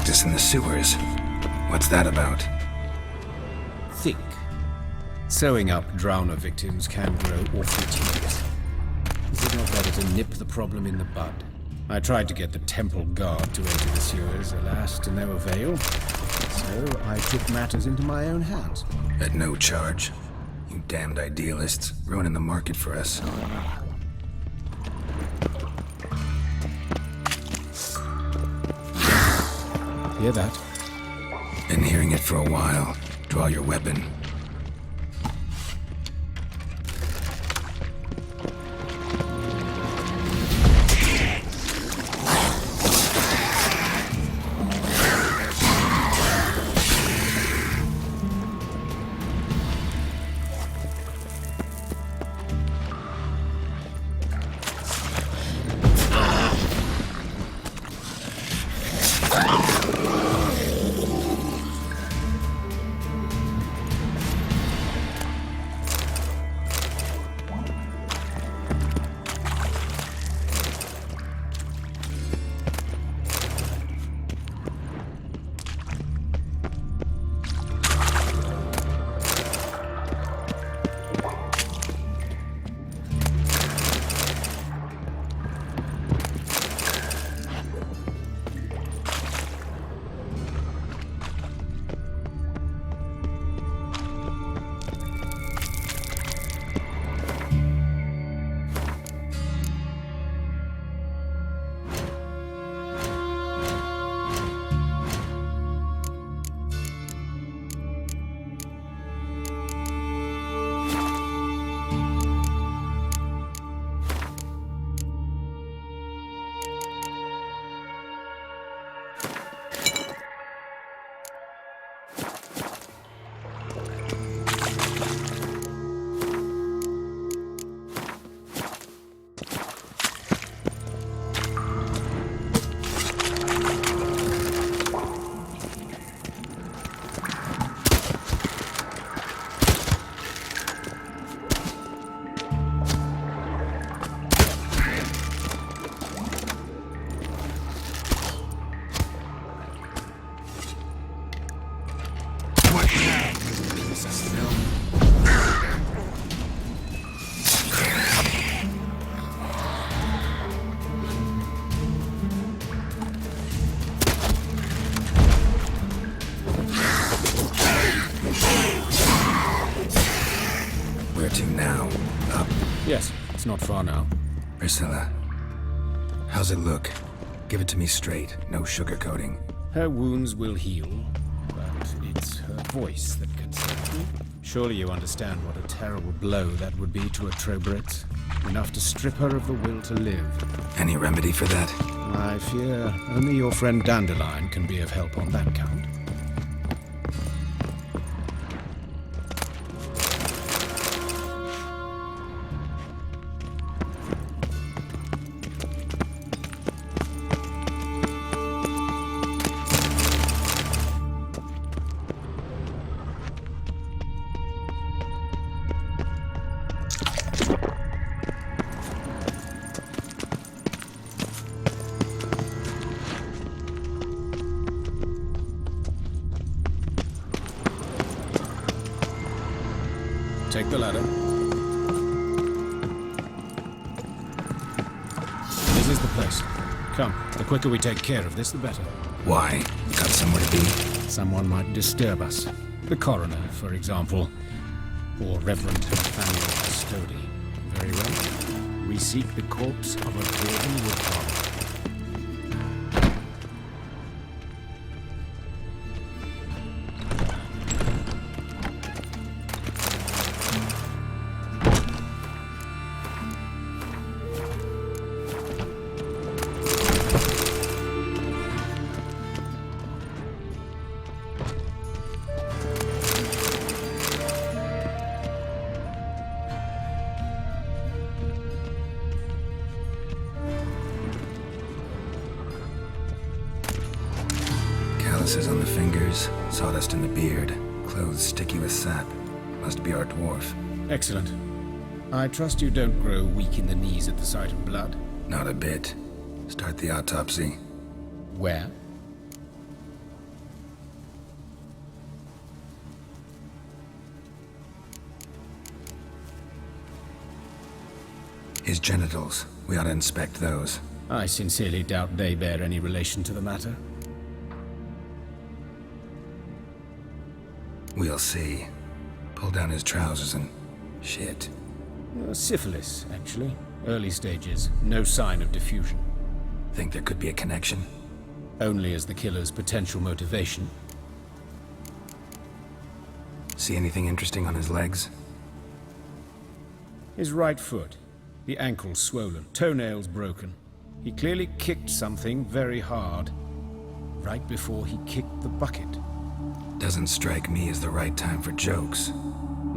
Practice in the sewers. What's that about? Think. Sewing up drowner victims can grow awfully tedious. Is it not better to nip the problem in the bud? I tried to get the temple guard to enter the sewers, alas, to no avail. So I took matters into my own hands. At no charge. You damned idealists, ruining the market for us. Hear that? Been hearing it for a while. Draw your weapon. Where to now? Up? Yes, it's not far now. Priscilla. How's it look? Give it to me straight, no sugarcoating. Her wounds will heal, but it's her voice that concerns me. Surely you understand what a terrible blow that would be to a Trobrit. Enough to strip her of the will to live. Any remedy for that? I fear only your friend Dandelion can be of help on that count. Take the ladder. This is the place. Come, the quicker we take care of this, the better. Why? Got somewhere to be? Someone might disturb us. The coroner, for example. Or Reverend Nathaniel Custody. Very well. We seek the corpse of a Dwarven woodcarver. Calluses on the fingers, sawdust in the beard, clothes sticky with sap. Must be our dwarf. Excellent. I trust you don't grow weak in the knees at the sight of blood. Not a bit. Start the autopsy. Where? His genitals. We ought to inspect those. I sincerely doubt they bear any relation to the matter. We'll see. Pull down his trousers and... shit. Syphilis, actually. Early stages. No sign of diffusion. Think there could be a connection? Only as the killer's potential motivation. See anything interesting on his legs? His right foot. The ankle swollen. Toenails broken. He clearly kicked something very hard. Right before he kicked the bucket. Doesn't strike me as the right time for jokes.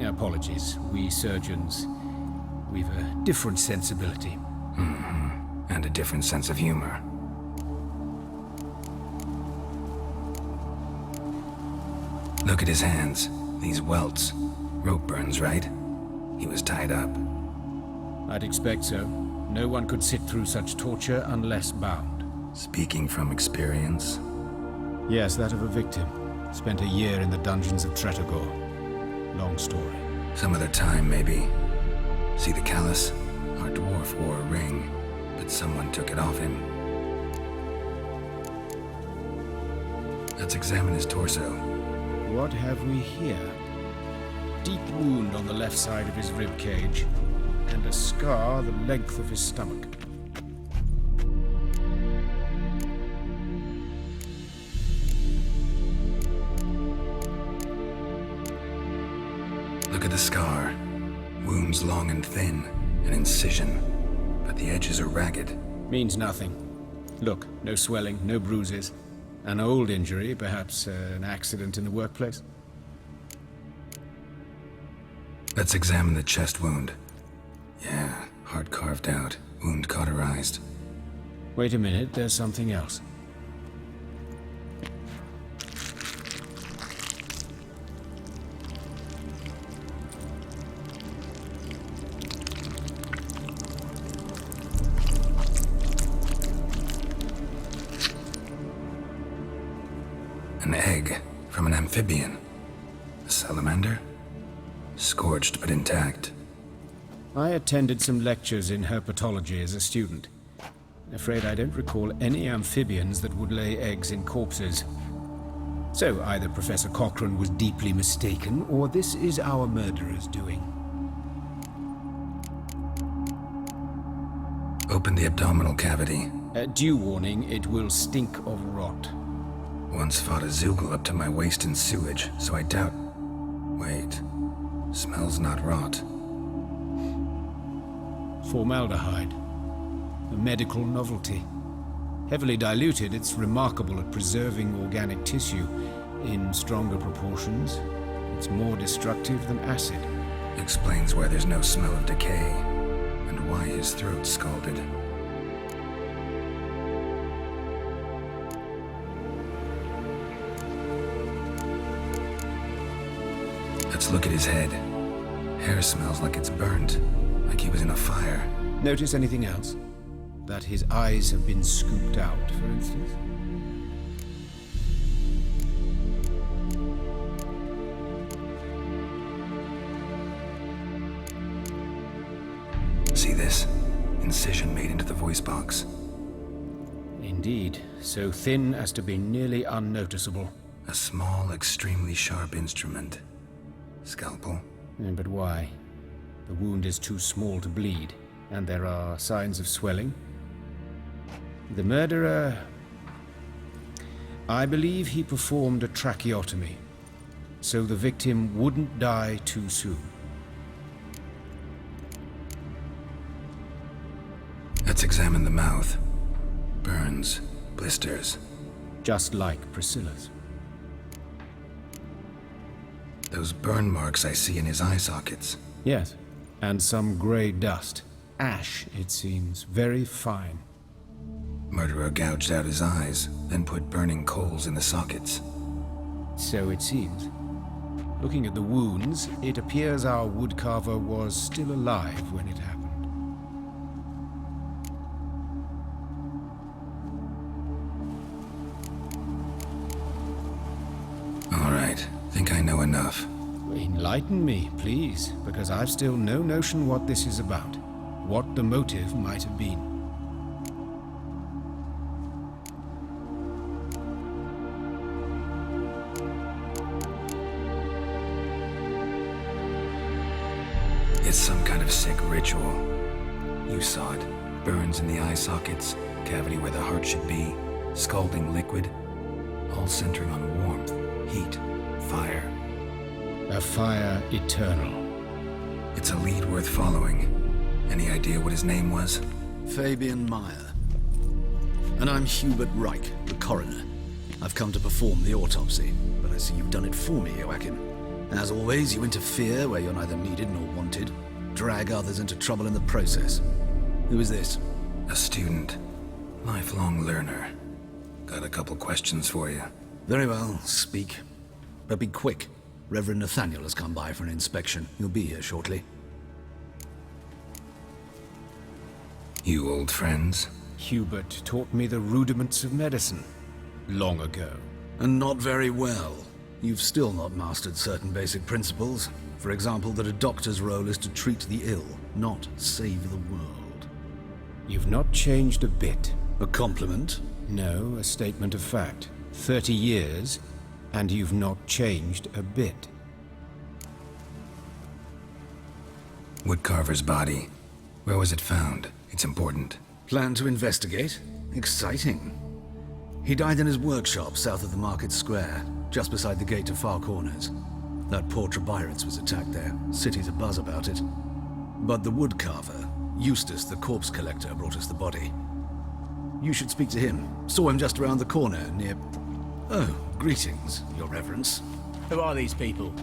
Apologies. We surgeons, we've a different sensibility. And a different sense of humor. Look at his hands. These welts. Rope burns, right? He was tied up. I'd expect so. No one could sit through such torture unless bound. Speaking from experience? Yes, that of a victim. Spent a year in the dungeons of Tretogor. Long story. Some other time, maybe. See the callus? Our dwarf wore a ring, but someone took it off him. Let's examine his torso. What have we here? Deep wound on the left side of his rib cage, and a scar the length of his stomach. Look at the scar. Wounds long and thin, an incision, but the edges are ragged. Means nothing. Look, no swelling, no bruises. An old injury, perhaps an accident in the workplace. Let's examine the chest wound. Yeah, heart carved out, wound cauterized. Wait a minute, there's something else. An egg from an amphibian. A salamander? Scorched but intact. I attended some lectures in herpetology as a student. Afraid I don't recall any amphibians that would lay eggs in corpses. So either Professor Cochrane was deeply mistaken, or this is our murderer's doing. Open the abdominal cavity. Due warning, it will stink of rot. Once fought a Zoogle up to my waist in sewage, so I doubt... Wait. Smells not rot. Formaldehyde. A medical novelty. Heavily diluted, it's remarkable at preserving organic tissue. In stronger proportions, it's more destructive than acid. Explains why there's no smell of decay, and why his throat's scalded. Let's look at his head. Hair smells like it's burnt, like he was in a fire. Notice anything else? That his eyes have been scooped out, for instance? See this? Incision made into the voice box. Indeed, so thin as to be nearly unnoticeable. A small, extremely sharp instrument. Scalpel? But why? The wound is too small to bleed, and there are signs of swelling. The murderer... I believe he performed a tracheotomy, so the victim wouldn't die too soon. Let's examine the mouth. Burns, blisters. Just like Priscilla's. Those burn marks I see in his eye sockets. Yes, and some grey dust. Ash, it seems. Very fine. Murderer gouged out his eyes, then put burning coals in the sockets. So it seems. Looking at the wounds, it appears our woodcarver was still alive when it happened. All right, think I know enough. Enlighten me, please, because I've still no notion what this is about. what the motive might have been. It's some kind of sick ritual. You saw it. Burns in the eye sockets, cavity where the heart should be, scalding liquid, all centering on warmth, heat, fire. A fire eternal. It's a lead worth following. Any idea what his name was? Fabian Meyer. And I'm Hubert Reich, the coroner. I've come to perform the autopsy, but I see you've done it for me, Joachim. As always, you interfere where you're neither needed nor wanted, drag others into trouble in the process. Who is this? A student. Lifelong learner. Got a couple questions for you. Very well, speak. But be quick. Reverend Nathaniel has come by for an inspection. He'll be here shortly. You old friends? Hubert taught me the rudiments of medicine long ago. And not very well. You've still not mastered certain basic principles. For example, that a doctor's role is to treat the ill, not save the world. You've not changed a bit. A compliment? No, a statement of fact. 30 years, and you've not changed a bit. Woodcarver's body. Where was it found? It's important. Plan to investigate? Exciting. He died in his workshop south of the market square, just beside the gate to Far Corners. That poor Trebyritz was attacked there. City's abuzz about it. But the woodcarver, Eustace the corpse collector, brought us the body. You should speak to him. Saw him just around the corner near... Oh, greetings, your reverence. Who are these people?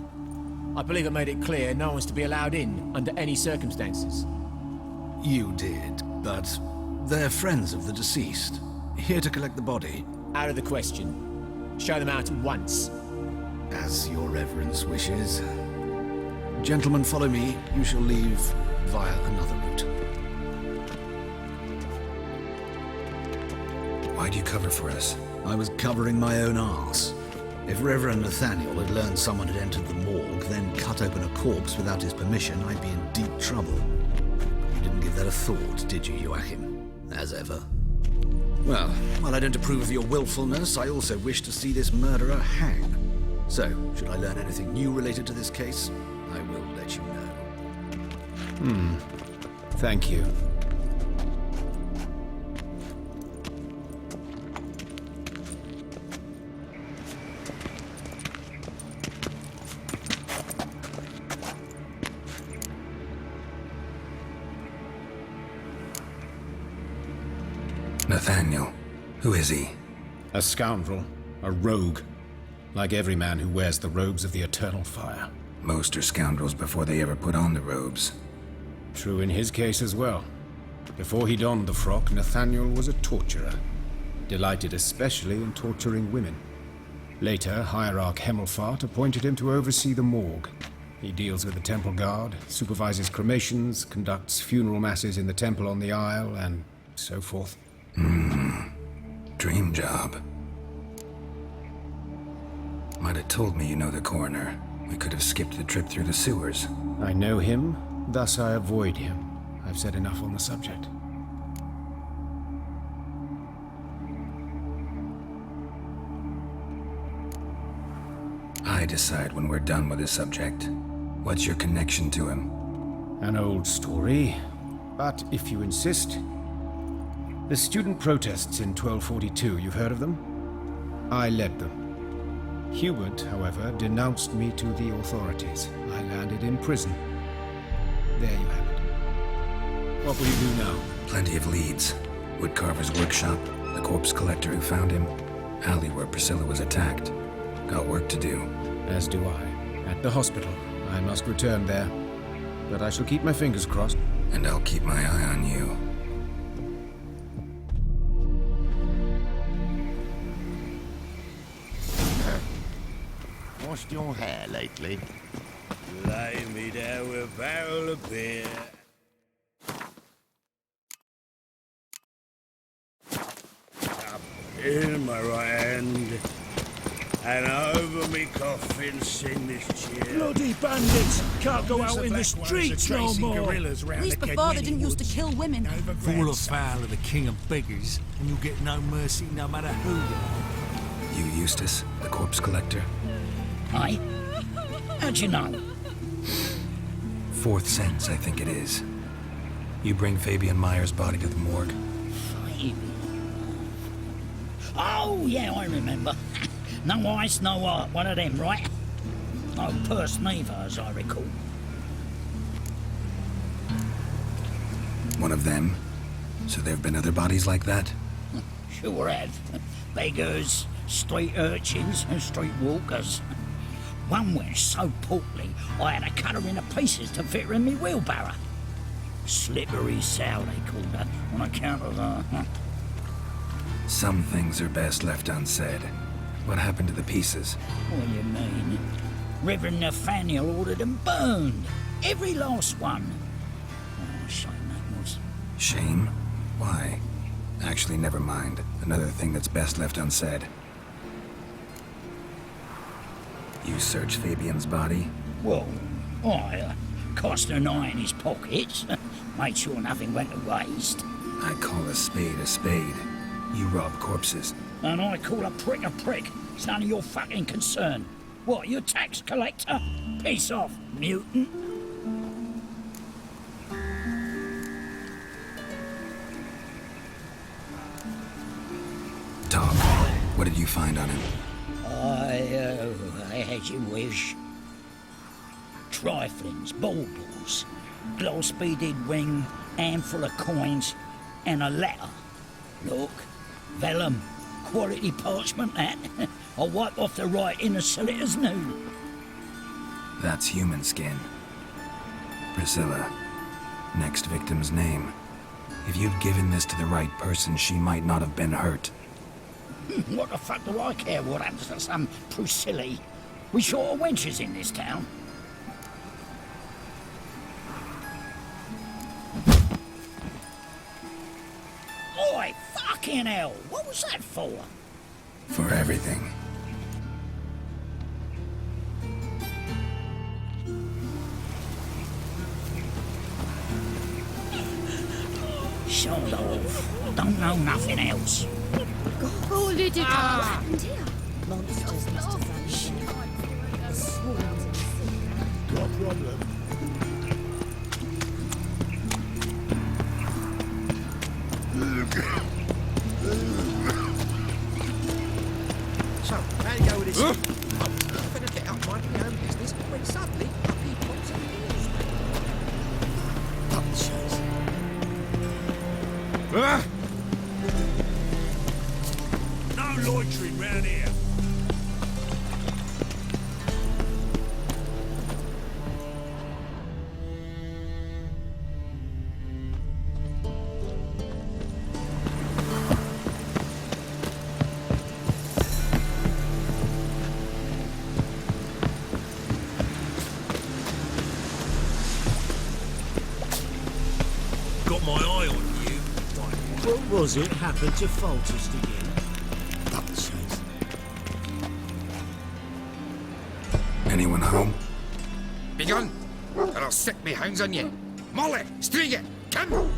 I believe I made it clear no one's to be allowed in under any circumstances. You did, but they're friends of the deceased. Here to collect the body. Out of the question. Show them out at once. As your reverence wishes. Gentlemen, follow me. You shall leave via another route. Why'd you cover for us? I was covering my own arse. If Reverend Nathaniel had learned someone had entered the morgue, then cut open a corpse without his permission, I'd be in deep trouble. You didn't give that a thought, did you, Joachim? As ever. Well, while I don't approve of your willfulness, I also wish to see this murderer hang. So, should I learn anything new related to this case, I will let you know. Thank you. Nathaniel. Who is he? A scoundrel. A rogue. Like every man who wears the robes of the Eternal Fire. Most are scoundrels before they ever put on the robes. True in his case as well. Before he donned the frock, Nathaniel was a torturer. Delighted especially in torturing women. Later, Hierarch Hemmelfart appointed him to oversee the morgue. He deals with the temple guard, supervises cremations, conducts funeral masses in the temple on the Isle, and so forth. Dream job. Might have told me you know the coroner. We could have skipped the trip through the sewers. I know him, thus I avoid him. I've said enough on the subject. I decide when we're done with this subject. What's your connection to him? An old story, but if you insist. The student protests in 1242, you've heard of them? I led them. Hubert, however, denounced me to the authorities. I landed in prison. There you have it. What will you do now? Plenty of leads. Woodcarver's workshop, the corpse collector who found him, alley where Priscilla was attacked. Got work to do. As do I. At the hospital. I must return there. But I shall keep my fingers crossed. And I'll keep my eye on you. Washed your hair lately? Lay me there with a barrel of beer. Up in my right hand. And over me coffin sing this cheer. Bloody bandits! Can't go out in the streets no more! At least before they didn't used to kill women. Fall afoul of the king of beggars, and you'll get no mercy no matter who you are. You Eustace, the corpse collector? Aye? How'd you know? Fourth sense, I think it is. You bring Fabian Meyer's body to the morgue. Oh, yeah, I remember. No eyes, no heart, one of them, right? No purse neither, as I recall. One of them? So there have been other bodies like that? Sure have. Beggars, street urchins, and street walkers. One went so portly, I had to cut her into pieces to fit her in me wheelbarrow. Slippery sow, they called her, on account of her. Some things are best left unsaid. What happened to the pieces? What do you mean? Reverend Nathaniel ordered them burned. Every last one. Oh, shame that was. Shame? Why? Actually, never mind. Another thing that's best left unsaid. You searched Fabian's body? Well, I cast an eye in his pockets. Made sure nothing went to waste. I call a spade a spade. You rob corpses. And I call a prick a prick. It's none of your fucking concern. What, you tax collector? Piss off, mutant. Talk. What did you find on him? I as you wish. Triflings, baubles, glass-beaded ring, handful of coins, and a letter. Look, vellum, quality parchment that. I'll wipe off the writing as solid as new. That's human skin. Priscilla. Next victim's name. If you'd given this to the right person, she might not have been hurt. What the fuck do I care what happens to some Priscilla? We short of wenches in this town. Oi, fucking hell! What was that for? For everything. Sod off. Don't know nothing else. Oh, Lydia! What happened here? Monsters must have vanished. The swarms of sea. Got a problem. So, how do you go with this? I'm gonna get up minding my own business when suddenly up he pops in the Publishers. No loitering round here. Got my eye on you. What was it happened to Foltest again? Publishers. Anyone home? Begone, or I'll set me hounds on you. Molly, Striga, come!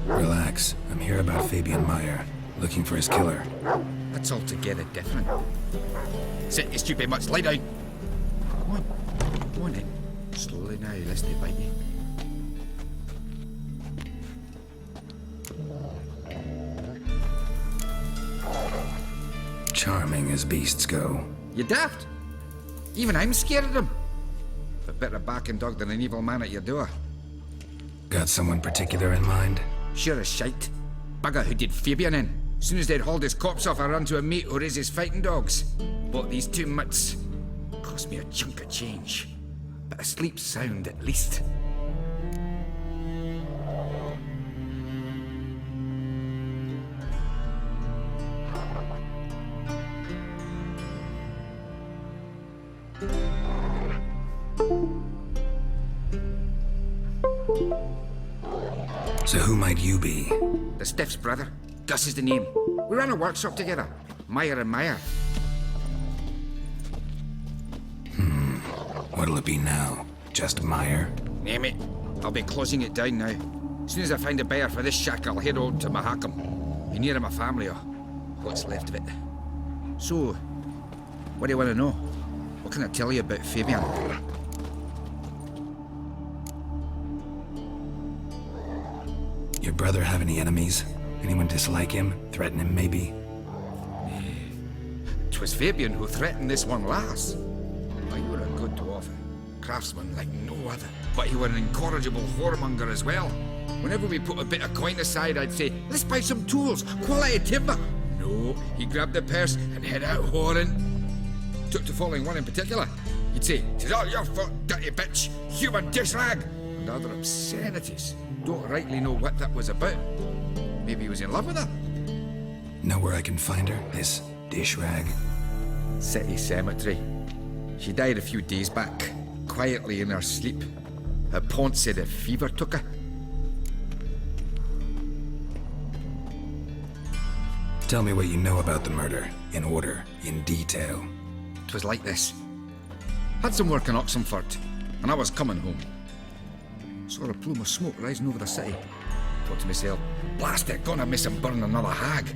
Relax. I'm here about Fabian Meyer. Looking for his killer. That's altogether different. Sit your stupid mutts, lie down. Come on then. Slowly now, lest they bite you. Charming as beasts go. You daft? Even I'm scared of them. But better barking dog than an evil man at your door. Got someone particular in mind? Sure as shite. Bugger who did Fabian in. Soon as they'd hauled his corpse off, I ran to a mate who raised his fighting dogs. Bought these 2 mutts. Cost me a chunk of change. But I sleep sound at least. So who might you be? The Stiff's brother. Gus is the name. We ran a workshop together. Meyer and Meyer. What'll it be now? Just Meyer? Name it. I'll be closing it down now. As soon as I find a buyer for this shack, I'll head on to Mahakam. Be near my family, or what's left of it. So, what do you want to know? What can I tell you about Fabian? Your brother have any enemies? Anyone dislike him? Threaten him, maybe? 'Twas Fabian who threatened this one last. Oh, you were a good dwarf. Craftsman like no other. But you were an incorrigible whoremonger as well. Whenever we put a bit of coin aside, I'd say, let's buy some tools, quality timber. No, he grabbed the purse and head out whoring. Took to following one in particular. He'd say, "'Tis all your fault, dirty bitch, human dish rag," and other obscenities. Don't rightly know what that was about. Maybe he was in love with her. Know where I can find her? This dish rag? City cemetery. She died a few days back, quietly in her sleep. Her pont said a fever took her. Tell me what you know about the murder, in order, in detail. 'Twas like this. Had some work in Oxenford, and I was coming home. Saw a plume of smoke rising over the city. Thought to myself, blast it, gonna miss and burn another hag.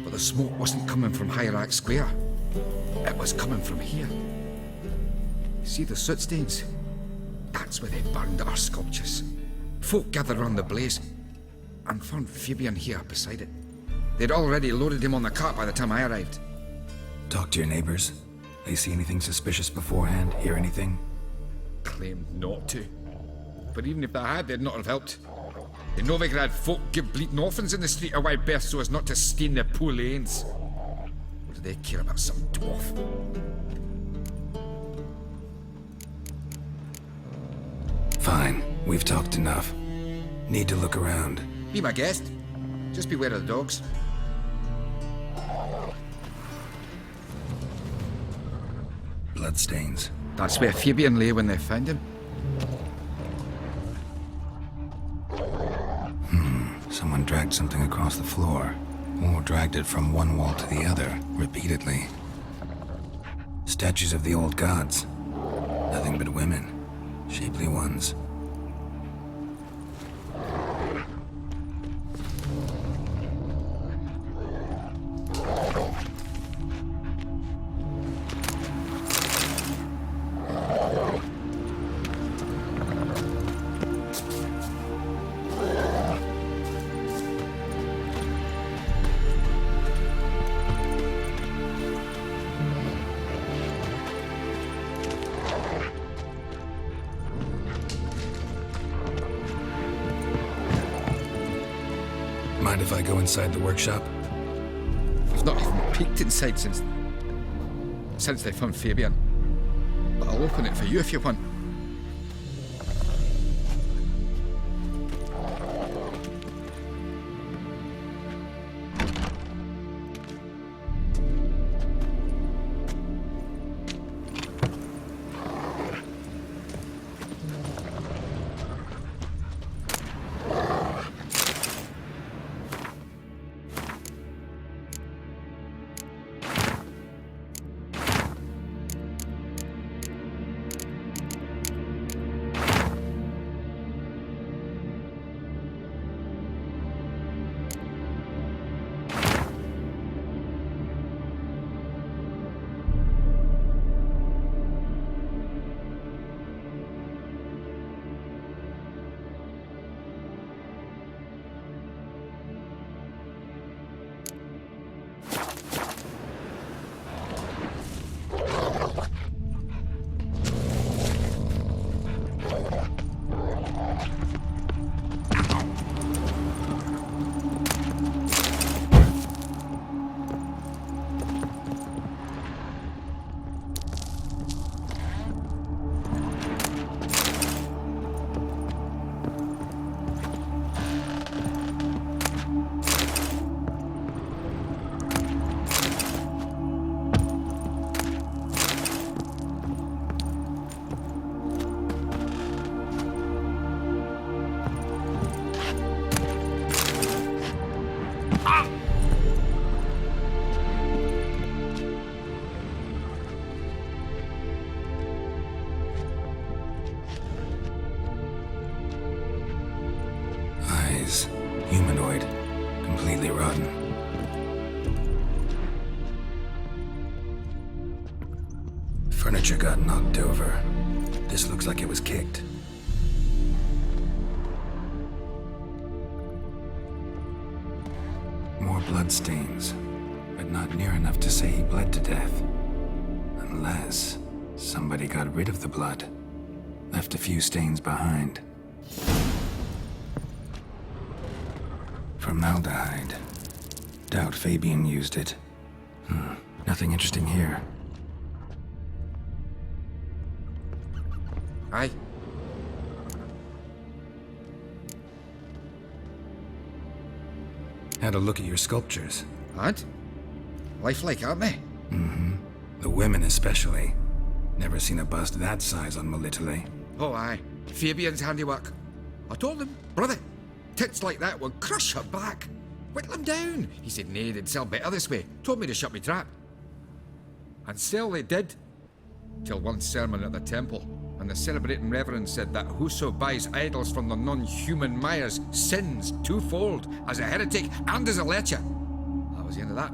But the smoke wasn't coming from Hierarch Square. It was coming from here. See the soot stains? That's where they burned our sculptures. Folk gathered round the blaze, and found Fabian here beside it. They'd already loaded him on the cart by the time I arrived. Talk to your neighbors. They see anything suspicious beforehand? Hear anything? Claimed not to. But even if they had, they'd not have helped. The Novigrad folk give bleating orphans in the street a wide berth so as not to stain their poor lanes. What do they care about some dwarf? Fine, we've talked enough. Need to look around. Be my guest. Just beware of the dogs. Bloodstains. That's where Fabian lay when they found him. Someone dragged something across the floor. Or dragged it from one wall to the other, repeatedly. Statues of the old gods. Nothing but women. Shapely ones. Mind if I go inside the workshop? I've not even peeked inside since they found Fabian. But I'll open it for you if you want. Furniture got knocked over. This looks like it was kicked. More bloodstains, but not near enough to say he bled to death. Unless somebody got rid of the blood. Left a few stains behind. Formaldehyde. Doubt Fabian used it. Nothing interesting here. Aye. Had a look at your sculptures. Lad? Lifelike, aren't they? Mm-hmm. The women especially. Never seen a bust that size on Melitele. Oh, aye. Fabian's handiwork. I told him, brother, tits like that will crush her back. Whittle him down. He said, nay, they'd sell better this way. Told me to shut me trap. And sell they did. Till one sermon at the temple, and the celebrating reverend said that whoso buys idols from the non-human Myers sins twofold, as a heretic and as a lecher. That was the end of that.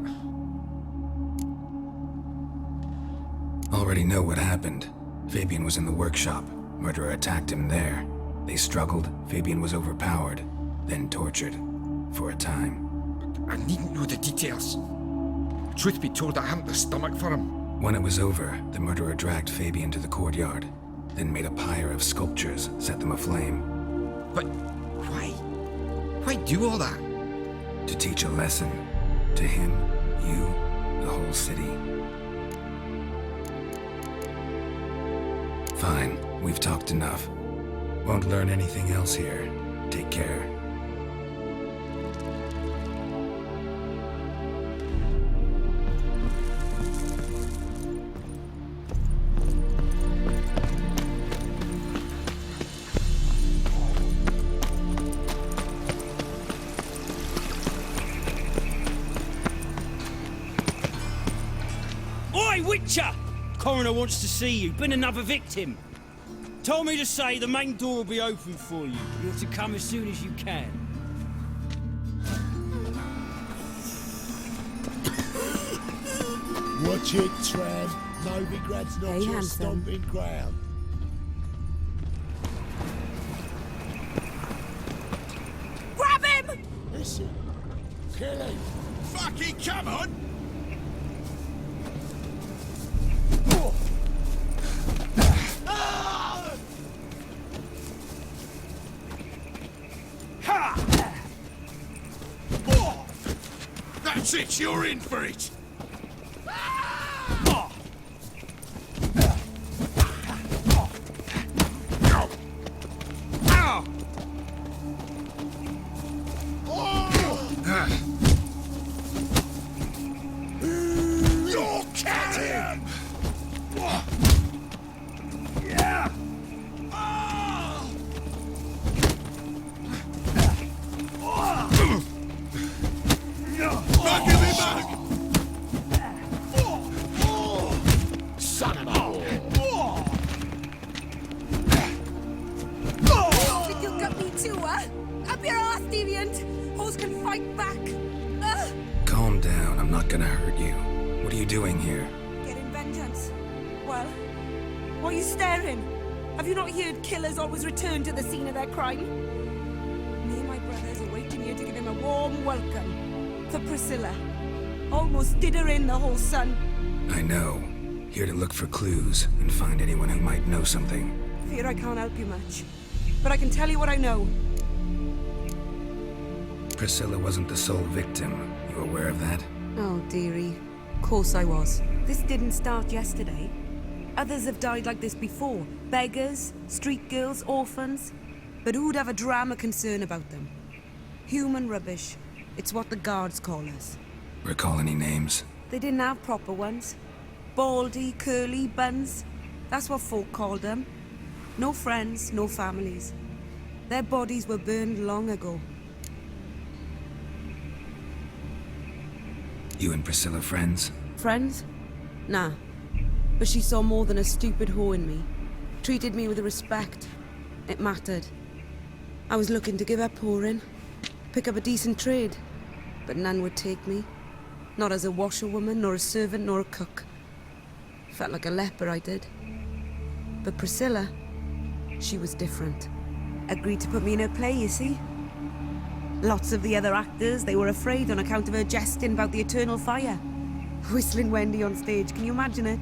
Already know what happened. Fabian was in the workshop. Murderer attacked him there. They struggled. Fabian was overpowered, then tortured. For a time. I needn't know the details. Truth be told, I haven't the stomach for him. When it was over, the murderer dragged Fabian to the courtyard, then made a pyre of sculptures, set them aflame. But why? Why do all that? To teach a lesson. To him, you, the whole city. Fine, we've talked enough. Won't learn anything else here. Take care. Oi, Witcher! Coroner wants to see you. Been another victim. Told me to say the main door will be open for you. You have to come as soon as you can. Watch it, Tram. Novigrad's not your stomping ground. Grab him! Listen, kill him. Fucking come on! That's it, you're in for it! Calm down, I'm not gonna hurt you. What are you doing here? Getting vengeance. Well, why are you staring? Have you not heard killers always return to the scene of their crime? Me and my brothers are waiting here to give him a warm welcome. For Priscilla. Almost did her in, the whole son. I know. Here to look for clues and find anyone who might know something. Fear I can't help you much. But I can tell you what I know. Priscilla wasn't the sole victim. You aware of that? Oh, dearie. Of course I was. This didn't start yesterday. Others have died like this before. Beggars, street girls, orphans. But who'd have a drama concern about them? Human rubbish. It's what the guards call us. Recall any names? They didn't have proper ones. Baldy, curly, buns. That's what folk called them. No friends, no families. Their bodies were burned long ago. You and Priscilla friends? Friends? Nah. But she saw more than a stupid whore in me. Treated me with respect. It mattered. I was looking to give up whoring. Pick up a decent trade. But none would take me. Not as a washerwoman, nor a servant, nor a cook. Felt like a leper, I did. But Priscilla, she was different. Agreed to put me in her play, you see? Lots of the other actors, they were afraid on account of her jesting about the eternal fire. Whistling Wendy on stage, can you imagine it?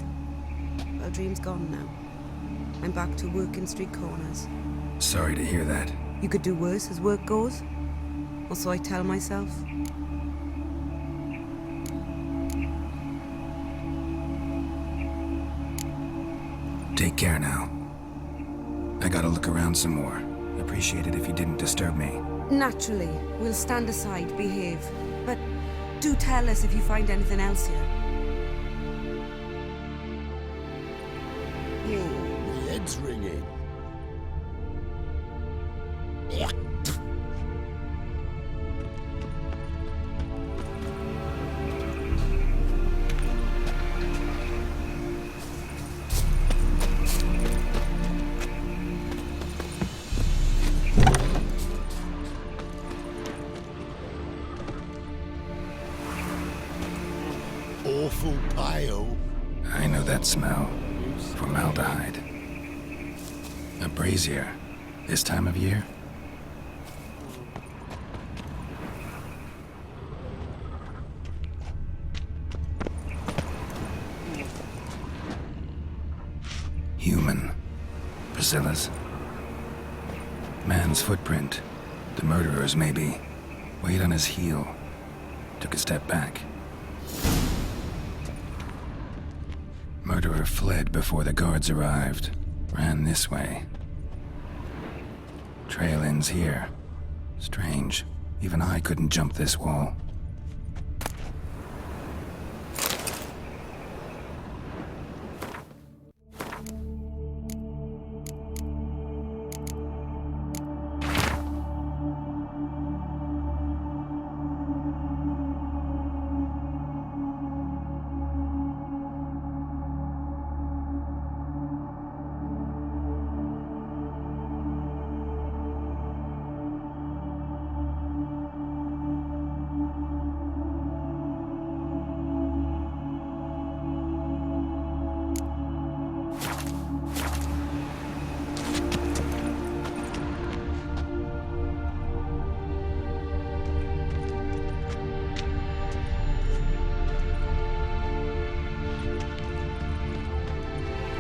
Well, dream's gone now. I'm back to working street corners. Sorry to hear that. You could do worse as work goes. Or so I tell myself. Take care now. I gotta look around some more. Appreciate it if you didn't disturb me. Naturally, we'll stand aside, behave. But do tell us if you find anything else here. My head's ringing. Awful pale. I know that smell. Formaldehyde. A brazier. This time of year? Human. Priscilla's. Man's footprint. The murderer's, maybe. Weight on his heel. Took a step back. Murderer fled before the guards arrived. Ran this way. Trail ends here. Strange. Even I couldn't jump this wall.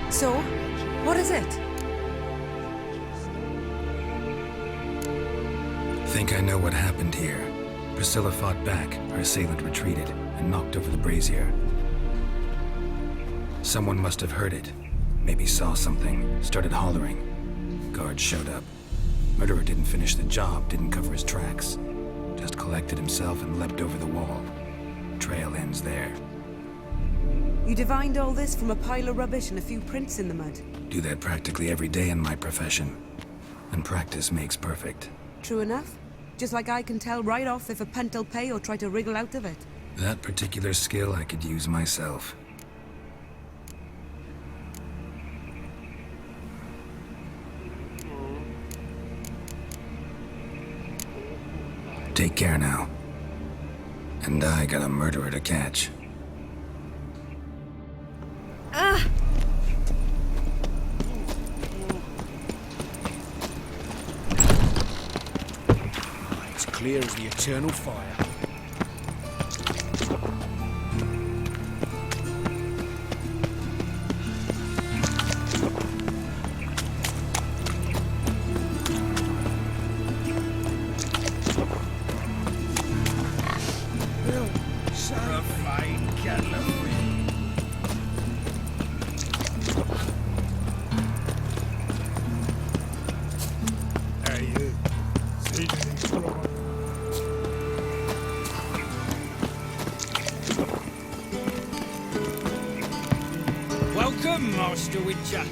So, what is it? Think I know what happened here. Priscilla fought back, her assailant retreated, and knocked over the brazier. Someone must have heard it. Maybe saw something, started hollering. Guards showed up. Murderer didn't finish the job, didn't cover his tracks. Just collected himself and leapt over the wall. Trail ends there. You divined all this from a pile of rubbish and a few prints in the mud. Do that practically every day in my profession. And practice makes perfect. True enough. Just like I can tell right off if a punt'll pay or try to wriggle out of it. That particular skill I could use myself. Take care now. And I got a murderer to catch. It's clear as the eternal fire. Welcome, Master Witcher.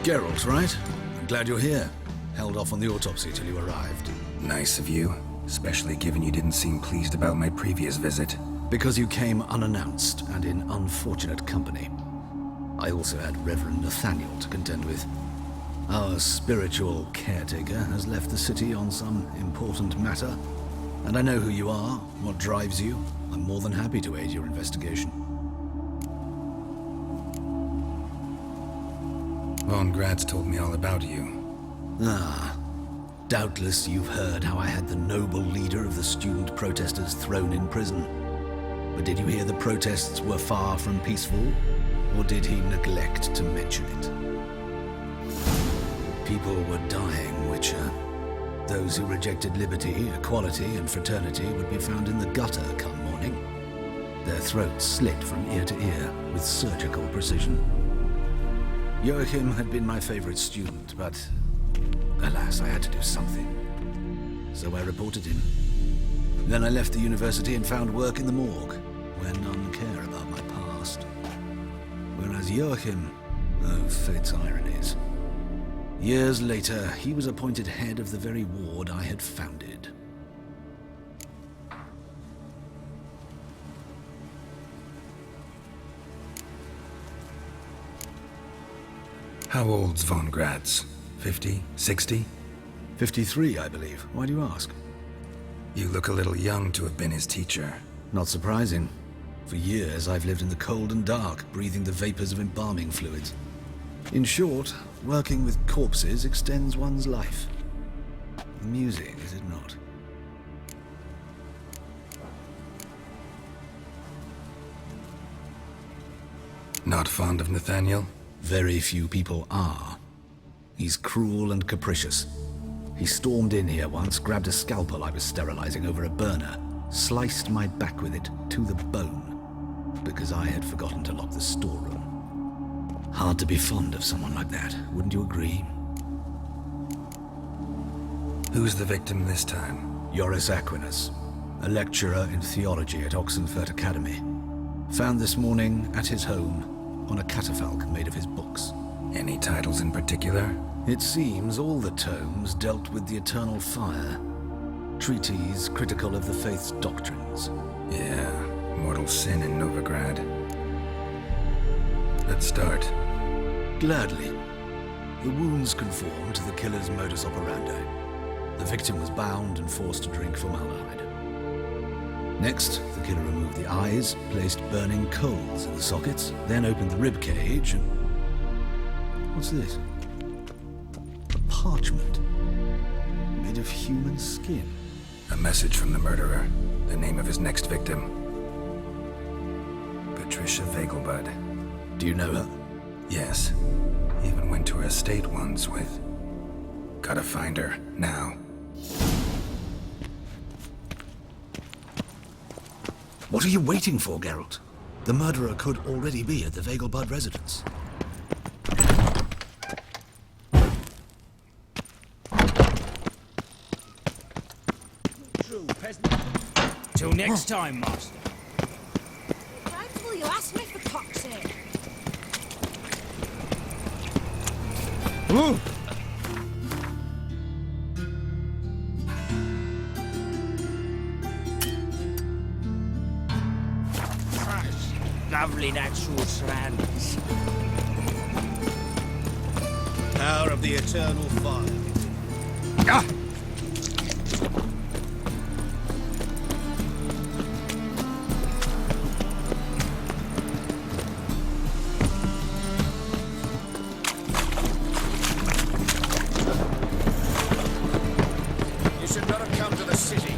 Geralt, right? I'm glad you're here. Held off on the autopsy till you arrived. Nice of you, especially given you didn't seem pleased about my previous visit. Because you came unannounced and in unfortunate company. I also had Reverend Nathaniel to contend with. Our spiritual caretaker has left the city on some important matter, and I know who you are, what drives you. I'm more than happy to aid your investigation. Von Graz told me all about you. Ah, doubtless you've heard how I had the noble leader of the student protesters thrown in prison. But did you hear the protests were far from peaceful, or did he neglect to mention it? People were dying, Witcher. Those who rejected liberty, equality, and fraternity would be found in the gutter come morning. Their throats slit from ear to ear with surgical precision. Joachim had been my favorite student, but alas, I had to do something. So I reported him. Then I left the university and found work in the morgue, where none care about my past. Whereas Joachim, oh, fate's ironies. Years later, he was appointed head of the very ward I had founded. How old's Von Graz? 50? 60? 53, I believe. Why do you ask? You look a little young to have been his teacher. Not surprising. For years, I've lived in the cold and dark, breathing the vapors of embalming fluids. In short, working with corpses extends one's life. Amusing, is it not? Not fond of Nathaniel? Very few people are. He's cruel and capricious. He stormed in here once, grabbed a scalpel I was sterilizing over a burner, sliced my back with it to the bone, because I had forgotten to lock the storeroom. Hard to be fond of someone like that, wouldn't you agree? Who's the victim this time? Joris Aquinas, a lecturer in theology at Oxenfurt Academy. Found this morning at his home on a catafalque made of his books. Any titles in particular? It seems all the tomes dealt with the eternal fire. Treatises critical of the faith's doctrines. Yeah, mortal sin in Novigrad. Let's start. Gladly. The wounds conform to the killer's modus operandi. The victim was bound and forced to drink formaldehyde. Next, the killer removed the eyes, placed burning coals in the sockets, then opened the rib cage and... What's this? A parchment made of human skin. A message from the murderer. The name of his next victim. Patricia Vegelbud. Do you know her? Yes. Even went to her estate once with... Gotta find her, now. What are you waiting for, Geralt? The murderer could already be at the Vegelbud residence. Till next time, Master. Times will you ask me for cock's sake? Lovely natural surroundings. Power of the eternal fire. Ah! You should not have come to the city.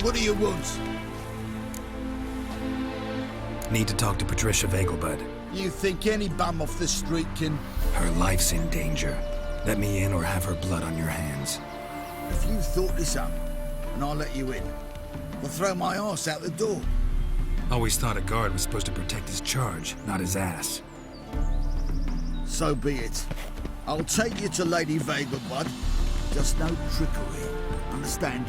What do you want? Need to talk to Patricia Vegelbud. You think any bum off the street can... Her life's in danger. Let me in or have her blood on your hands. If you thought this up, and I'll let you in, I'll throw my arse out the door. Always thought a guard was supposed to protect his charge, not his ass. So be it. I'll take you to Lady Vega, bud. Just no trickery. Understand?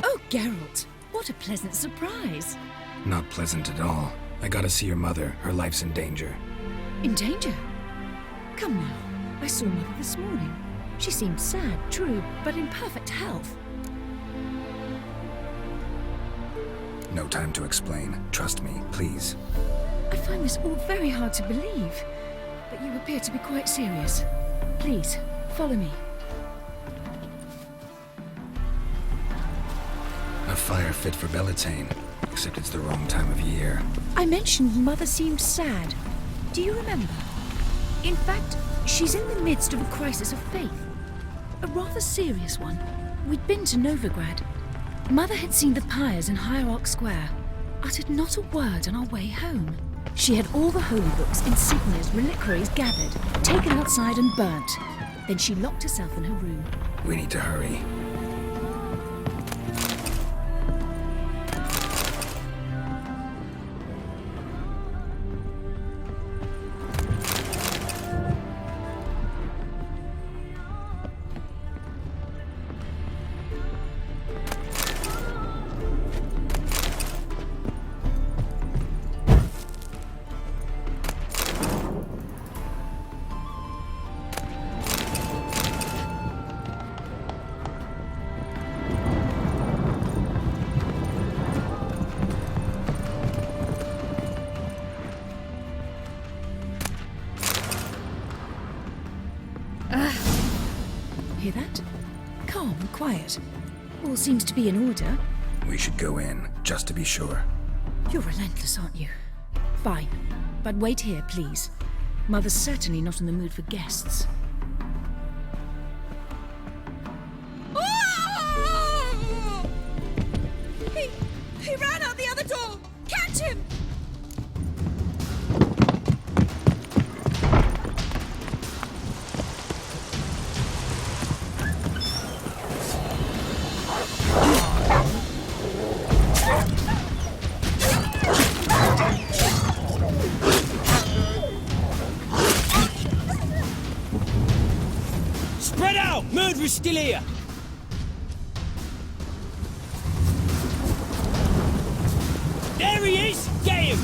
Oh, Geralt, what a pleasant surprise. Not pleasant at all. I gotta see your mother. Her life's in danger. In danger? Come now. I saw Mother this morning. She seemed sad, true, but in perfect health. No time to explain. Trust me, please. I find this all very hard to believe, but you appear to be quite serious. Please, follow me. A fire fit for Bellatane, except it's the wrong time of year. I mentioned Mother seemed sad. Do you remember? In fact, she's in the midst of a crisis of faith. A rather serious one. We'd been to Novigrad. Mother had seen the pyres in Hierarch Square, uttered not a word on our way home. She had all the holy books, insignias, reliquaries gathered, taken outside and burnt. Then she locked herself in her room. We need to hurry. Hear that? Calm and quiet. All seems to be in order. We should go in, just to be sure. You're relentless, aren't you? Fine. But wait here, please. Mother's certainly not in the mood for guests. He ran out the other door! Catch him! Spread out! Murderer's still here! There he is! Get him!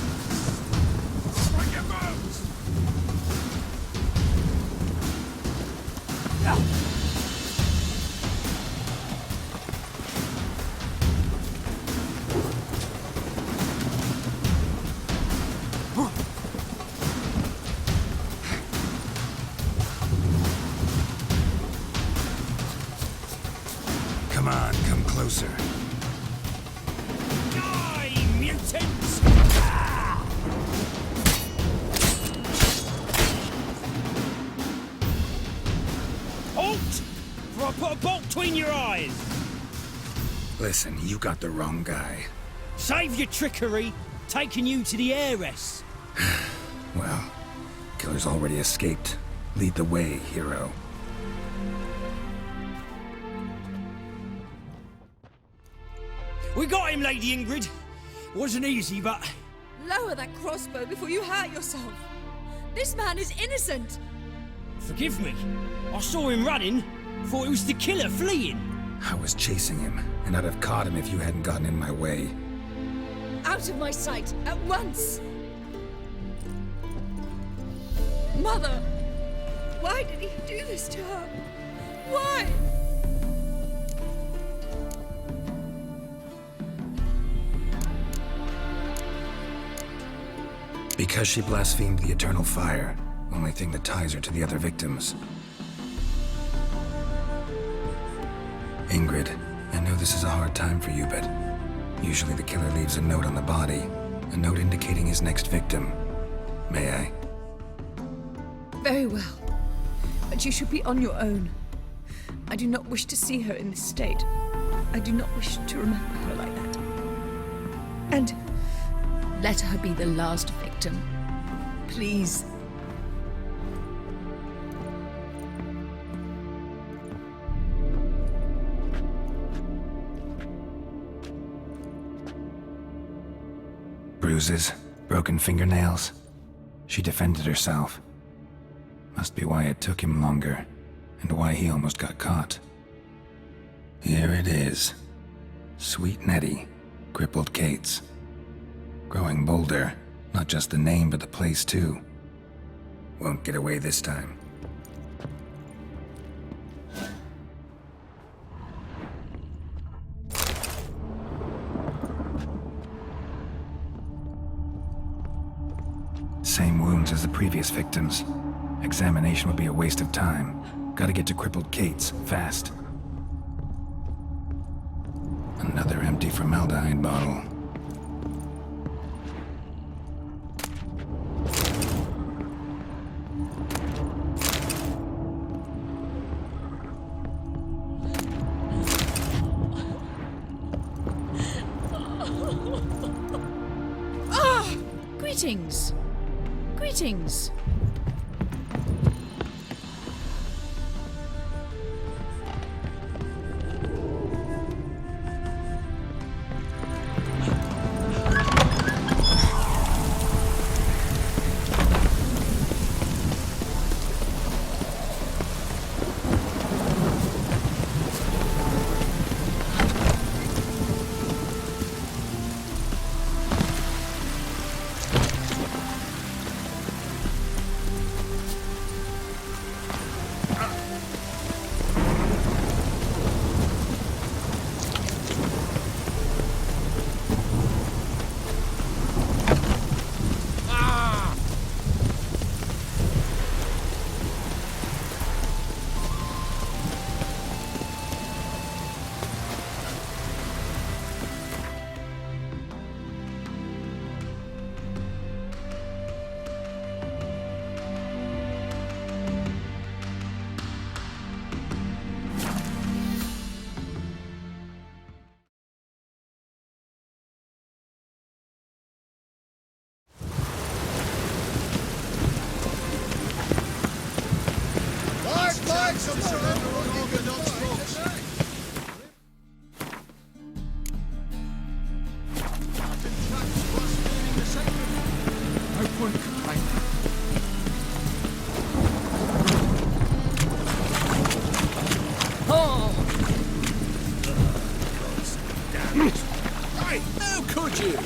Come on, come closer. Die, mutants! Halt! For I put a bolt between your eyes! Listen, you got the wrong guy. Save your trickery, taking you to the heiress. Well, killer's already escaped. Lead the way, hero. We got him, Lady Ingrid. Wasn't easy, but... Lower that crossbow before you hurt yourself. This man is innocent. Forgive me. I saw him running. Thought it was the killer fleeing. I was chasing him, and I'd have caught him if you hadn't gotten in my way. Out of my sight, at once! Mother! Why did he do this to her? Why? Because she blasphemed the eternal fire. Only thing that ties her to the other victims. Ingrid, I know this is a hard time for you, but usually the killer leaves a note on the body. A note indicating his next victim. May I? Very well. But you should be on your own. I do not wish to see her in this state. I do not wish to remember her like that. And Let her be the last victim. Please. Bruises, broken fingernails. She defended herself. Must be why it took him longer, and why he almost got caught. Here it is. Sweet Nettie, crippled Kate's. Growing bolder, not just the name but the place too. Won't get away this time. Same wounds as the previous victims. Examination would be a waste of time. Gotta get to crippled Kate's, fast. Another empty formaldehyde bottle. Greetings. Greetings. How could you?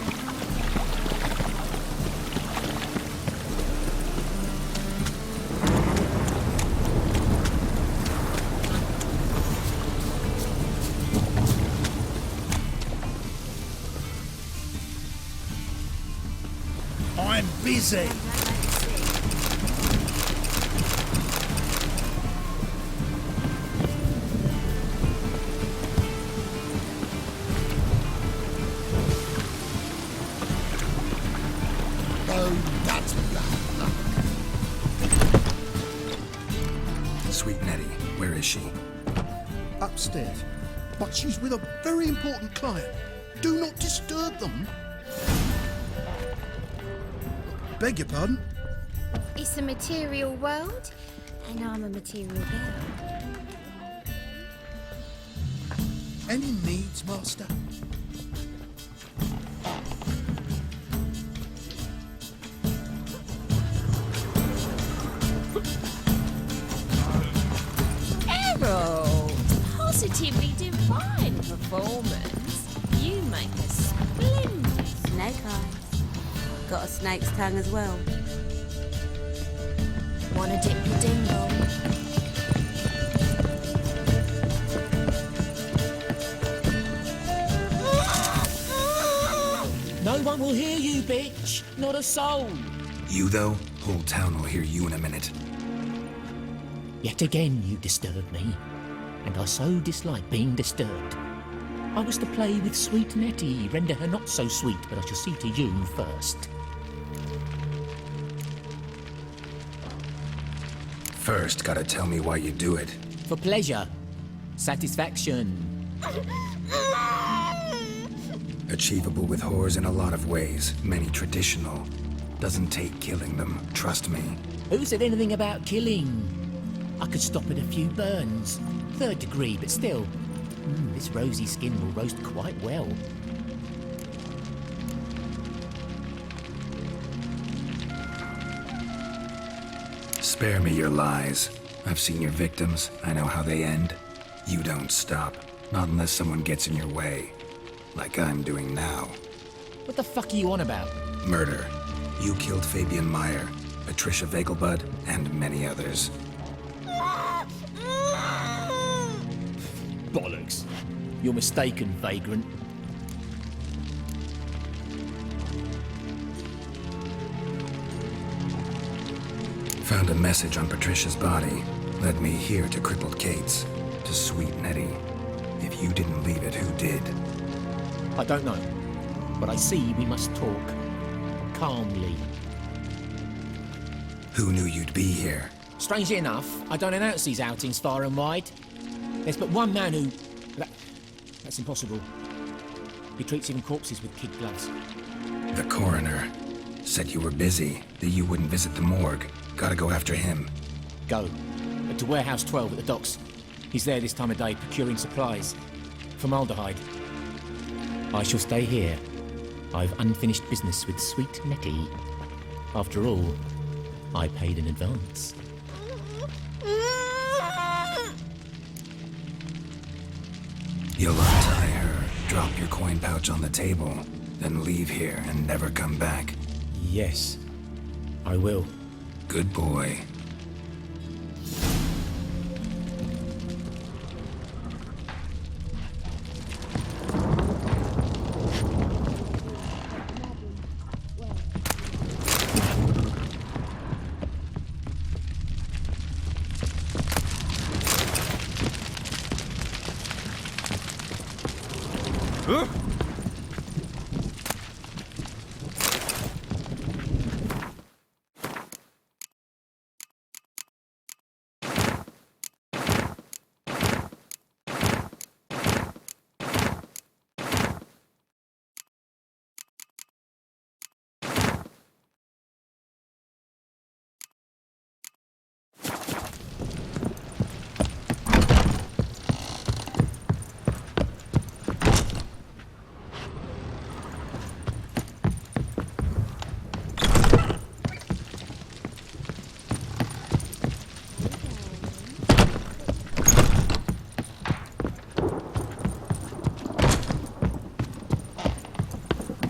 I'm busy. Sweet Nettie, where is she? Upstairs. But she's with a very important client. Do not disturb them. Beg your pardon? It's a material world, and I'm a material girl. Any needs, Master? Harold! Positively divine performance. You make a splendid Snake eyes. Got a snake's tongue as well. Wanna dip your dingle? No one will hear you, bitch. Not a soul. You, though? Whole town will hear you in a minute. Yet again you disturb me, and I so dislike being disturbed. I was to play with sweet Nettie, render her not so sweet, but I shall see to you first. First, gotta tell me why you do it. For pleasure. Satisfaction. Achievable with whores in a lot of ways, many traditional. Doesn't take killing them, trust me. Who said anything about killing? I could stop at a few burns. 3rd degree, but still. This rosy skin will roast quite well. Spare me your lies. I've seen your victims. I know how they end. You don't stop. Not unless someone gets in your way. Like I'm doing now. What the fuck are you on about? Murder. You killed Fabian Meyer, Patricia Vegelbud, and many others. Bollocks. You're mistaken, vagrant. Found a message on Patricia's body. Led me here to crippled Kate's. To Sweet Nettie. If you didn't leave it, who did? I don't know. But I see we must talk. Calmly. Who knew you'd be here? Strangely enough, I don't announce these outings far and wide. There's but one man who... That's impossible. He treats even corpses with kid gloves. The coroner. Said you were busy, that you wouldn't visit the morgue. Gotta go after him. Go. To Warehouse 12 at the docks. He's there this time of day, procuring supplies. Formaldehyde. I shall stay here. I've unfinished business with Sweet Nettie. After all, I paid in advance. You'll untie her, drop your coin pouch on the table, then leave here and never come back. Yes, I will. Good boy.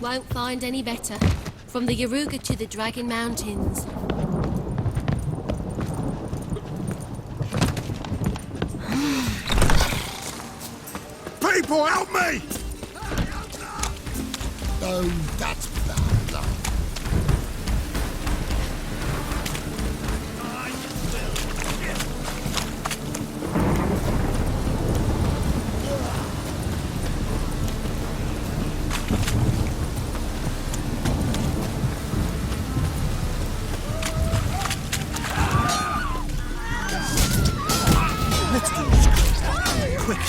Won't find any better. From the Yaruga to the Dragon Mountains. People, help me! Oh, that's bad luck. Let's do this quick.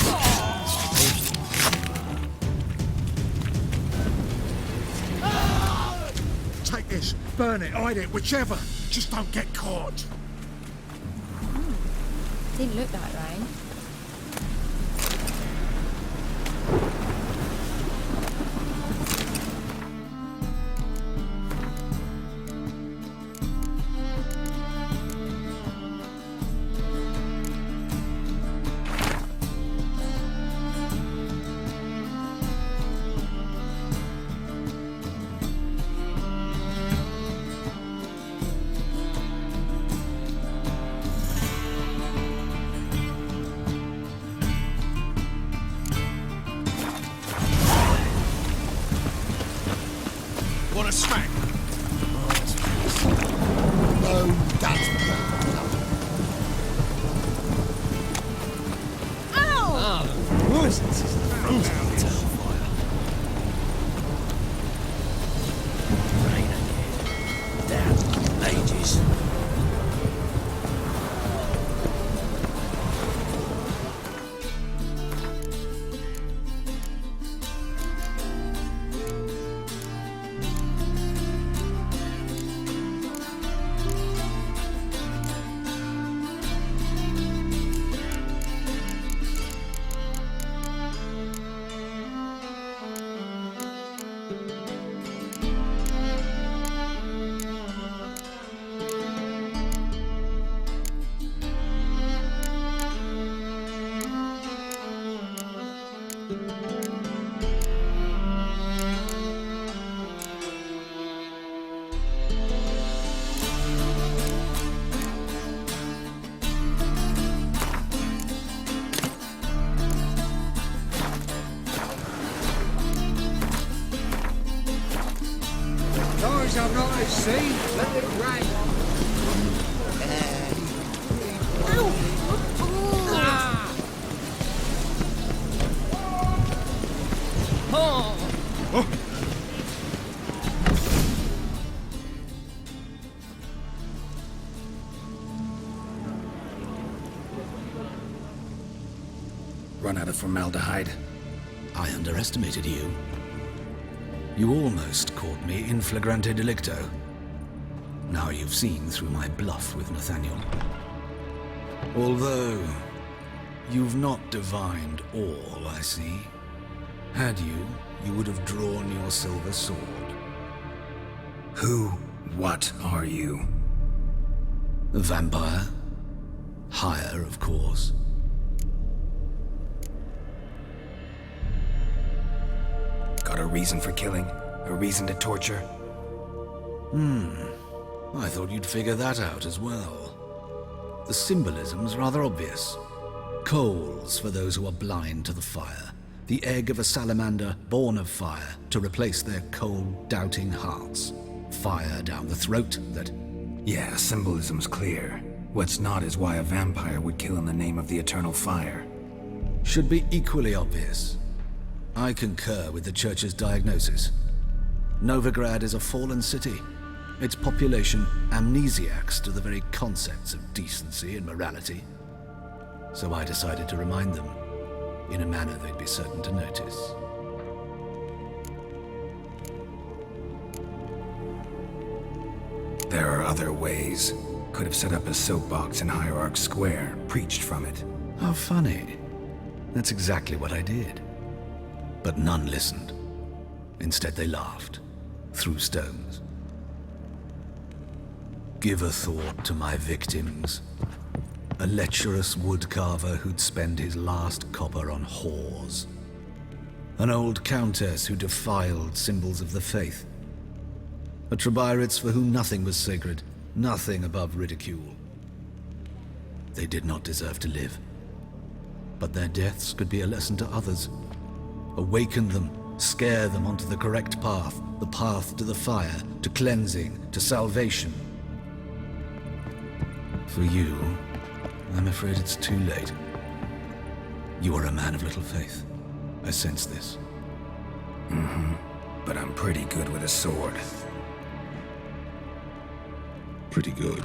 Take this, burn it, hide it, whichever. Just don't get caught. Didn't look that way. Want a smack? Oh, that's bad luck. Ages. See? Let it rain. Run out of formaldehyde. I underestimated you. You almost caught me in flagrante delicto. Now you've seen through my bluff with Nathaniel. Although, you've not divined all, I see. Had you, you would have drawn your silver sword. What are you? A vampire. Higher, of course. Got a reason for killing? A reason to torture? I thought you'd figure that out as well. The symbolism's rather obvious. Coals for those who are blind to the fire. The egg of a salamander born of fire to replace their cold, doubting hearts. Fire down the throat that... Yeah, symbolism's clear. What's not is why a vampire would kill in the name of the eternal fire. Should be equally obvious. I concur with the Church's diagnosis. Novigrad is a fallen city. Its population amnesiacs to the very concepts of decency and morality. So I decided to remind them, in a manner they'd be certain to notice. There are other ways. Could have set up a soapbox in Hierarch Square, preached from it. How funny. That's exactly what I did. But none listened. Instead they laughed, threw stones. Give a thought to my victims. A lecherous woodcarver who'd spend his last copper on whores. An old countess who defiled symbols of the faith. A Trebirites for whom nothing was sacred, nothing above ridicule. They did not deserve to live. But their deaths could be a lesson to others. Awaken them, scare them onto the correct path, the path to the fire, to cleansing, to salvation. For you, I'm afraid it's too late. You are a man of little faith. I sense this. But I'm pretty good with a sword. Pretty good.